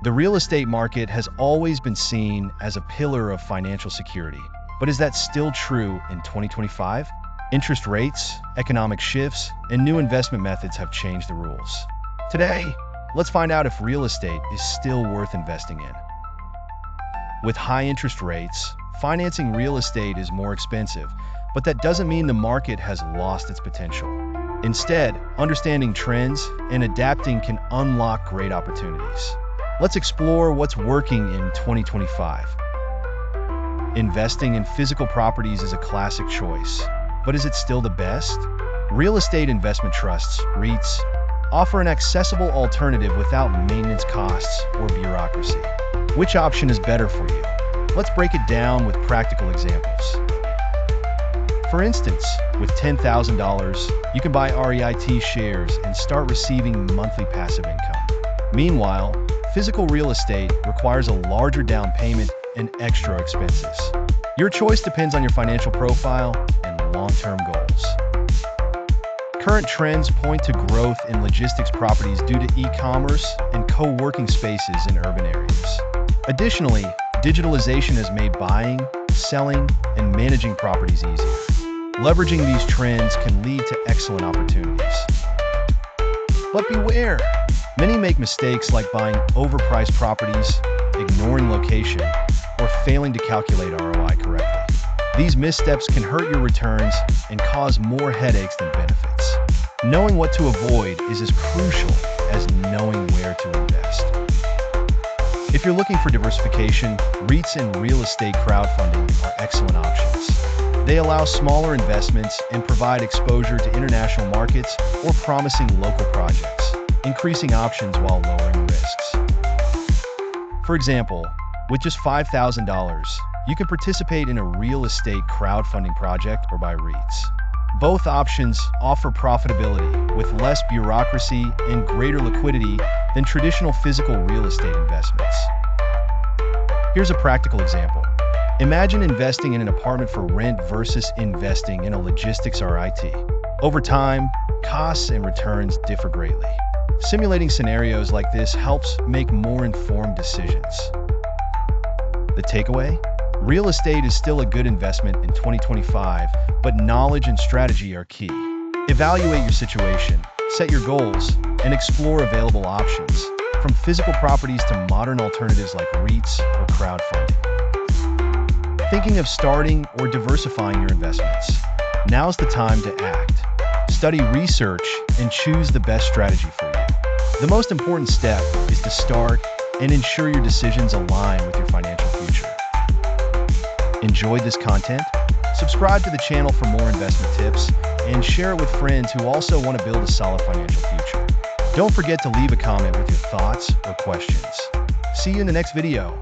The real estate market has always been seen as a pillar of financial security. But is that still true in 2025? Interest rates, economic shifts, and new investment methods have changed the rules. Today, let's find out if real estate is still worth investing in. With high interest rates, financing real estate is more expensive, but that doesn't mean the market has lost its potential. Instead, understanding trends and adapting can unlock great opportunities. Let's explore what's working in 2025. Investing in physical properties is a classic choice, but is it still the best? Real estate investment trusts, REITs, offer an accessible alternative without maintenance costs or bureaucracy. Which option is better for you? Let's break it down with practical examples. For instance, with $10,000, you can buy REIT shares and start receiving monthly passive income. Meanwhile, physical real estate requires a larger down payment and extra expenses. Your choice depends on your financial profile and long-term goals. Current trends point to growth in logistics properties due to e-commerce and co-working spaces in urban areas. Additionally, digitalization has made buying, selling, and managing properties easier. Leveraging these trends can lead to excellent opportunities. But beware! Many make mistakes like buying overpriced properties, ignoring location, or failing to calculate ROI correctly. These missteps can hurt your returns and cause more headaches than benefits. Knowing what to avoid is as crucial as knowing where to invest. If you're looking for diversification, REITs and real estate crowdfunding are excellent options. They allow smaller investments and provide exposure to international markets or promising local projects, increasing options while lowering risks. For example, with just $5,000, you can participate in a real estate crowdfunding project or buy REITs. Both options offer profitability with less bureaucracy and greater liquidity than traditional physical real estate investments. Here's a practical example. Imagine investing in an apartment for rent versus investing in a logistics REIT. Over time, costs and returns differ greatly. Simulating scenarios like this helps make more informed decisions. The takeaway? Real estate is still a good investment in 2025, but knowledge and strategy are key. Evaluate your situation, set your goals, and explore available options, from physical properties to modern alternatives like REITs or crowdfunding. Thinking of starting or diversifying your investments? Now's the time to act. Study research and choose the best strategy for you. The most important step is to start and ensure your decisions align with your financial future. Enjoyed this content? Subscribe to the channel for more investment tips and share it with friends who also want to build a solid financial future. Don't forget to leave a comment with your thoughts or questions. See you in the next video.